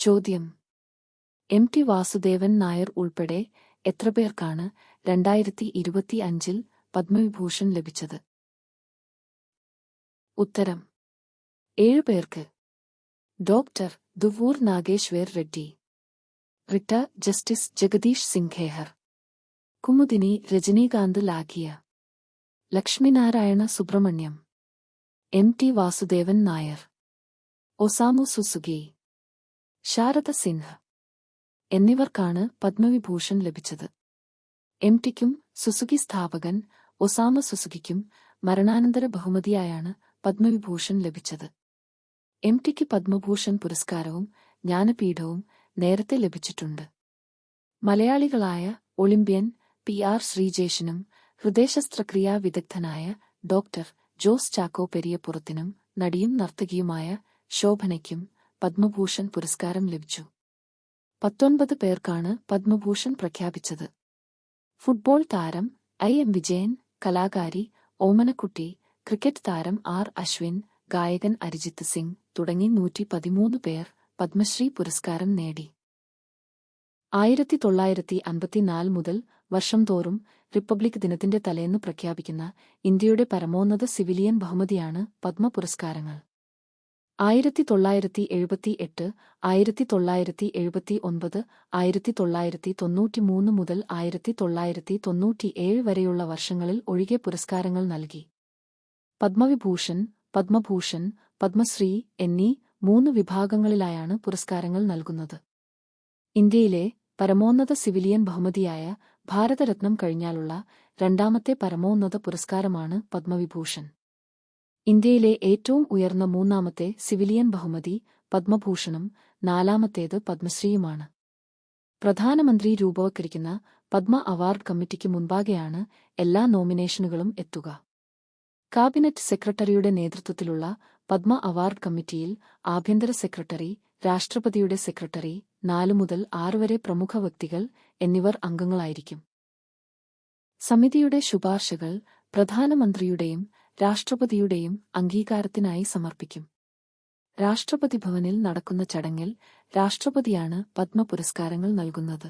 ചോദ്യം: ടി വാസുദേവൻ നായർ ഉൾപ്പെടെ എത്ര പേർക്കാണ് 2025-ൽ പദ്മവിഭൂഷൺ ലഭിച്ചത്? ഉത്തരം: 7 പേർക്ക്. ഡോക്ടർ ദുവൂർ നാഗേശ്വർ റെഡ്ഡി, റിട്ട justice Jagdish Singh Khehar, Kumudini Rajinikant Lakhia, Lakshminarayana Subramaniam, T Vasudevan Nair, Osamu Suzuki, Sharda Sinha എന്നിവർക്കാണ് പദ്മവിഭൂഷൺ ലഭിച്ചത്. ടിക്കും സുസുകി സ്ഥാപകൻ ഒസാമ സുസുകിക്കും മരണാനന്തര ബഹുമതിയായാണ് പദ്മവിഭൂഷൺ ലഭിച്ചത്. ടിക്ക് പദ്മഭൂഷൺ പുരസ്കാരവും ജ്ഞാനപീഠവും നേരത്തെ ലഭിച്ചിട്ടുണ്ട്. മലയാളികളായ ഒളിമ്പ്യൻ PR ശ്രീജേഷിനും ഹൃദയശസ്ത്രക്രിയാ വിദഗ്ധനായ ഡോക്ടർ ജോസ് ചാക്കോ പെരിയപ്പുറത്തിനും നടിയും നർത്തകിയുമായ ശോഭനയ്ക്കും പദ്മഭൂഷൺ പുരസ്കാരം ലഭിച്ചു. 19 പേർക്കാണ് പദ്മഭൂഷൺ പ്രഖ്യാപിച്ചത്. ഫുട്ബോൾ താരം IM വിജയൻ, കലാകാരി ഓമനക്കുട്ടി, ക്രിക്കറ്റ് താരം R അശ്വിൻ, ഗായകൻ അരിജിത്ത് സിംഗ് തുടങ്ങി 113 പേർ പദ്മശ്രീ പുരസ്കാരം നേടി. 1954 മുതൽ വർഷം തോറും റിപ്പബ്ലിക് ദിനത്തിന്റെ തലേന്ന് പ്രഖ്യാപിക്കുന്ന ഇന്ത്യയുടെ പരമോന്നത സിവിലിയൻ ബഹുമതിയാണ് പദ്മ പുരസ്കാരങ്ങൾ. 1978, 1979, 1993 മുതൽ 1997 വരെയുള്ള വർഷങ്ങളിൽ ഒഴികെ പുരസ്കാരങ്ങൾ നൽകി. പദ്മവിഭൂഷൺ, പദ്മഭൂഷൺ, പദ്മശ്രീ എന്നീ 3 വിഭാഗങ്ങളിലായാണ് പുരസ്കാരങ്ങൾ നൽകുന്നത്. ഇന്ത്യയിലെ പരമോന്നത സിവിലിയൻ ബഹുമതിയായ ഭാരതരത്നം കഴിഞ്ഞാലുള്ള രണ്ടാമത്തെ പരമോന്നത പുരസ്കാരമാണ് പദ്മവിഭൂഷൺ. ഇന്ത്യയിലെ ഏറ്റവും ഉയർന്ന 3ാമത്തെ സിവിലിയൻ ബഹുമതി പദ്മഭൂഷണും 4ാമത്തേത് പദ്മശ്രീയുമാണ്. പ്രധാനമന്ത്രി രൂപവത്കരിക്കുന്ന പദ്മ അവാർഡ് കമ്മിറ്റിക്ക് മുൻപാകെയാണ് എല്ലാ നോമിനേഷനുകളും എത്തുക. കാബിനറ്റ് സെക്രട്ടറിയുടെ നേതൃത്വത്തിലുള്ള പദ്മ അവാർഡ് കമ്മിറ്റിയിൽ ആഭ്യന്തര സെക്രട്ടറി, രാഷ്ട്രപതിയുടെ സെക്രട്ടറി, 4 മുതൽ 6 വരെ പ്രമുഖ വ്യക്തികൾ എന്നിവർ അംഗങ്ങളായിരിക്കും. സമിതിയുടെ ശുപാർശകൾ പ്രധാനമന്ത്രിയുടെയും രാഷ്ട്രപതിയുടെയും അംഗീകാരത്തിനായി സമർപ്പിക്കും. രാഷ്ട്രപതി ഭവനിൽ നടക്കുന്ന ചടങ്ങിൽ രാഷ്ട്രപതിയാണ് പദ്മ പുരസ്കാരങ്ങൾ നൽകുന്നത്.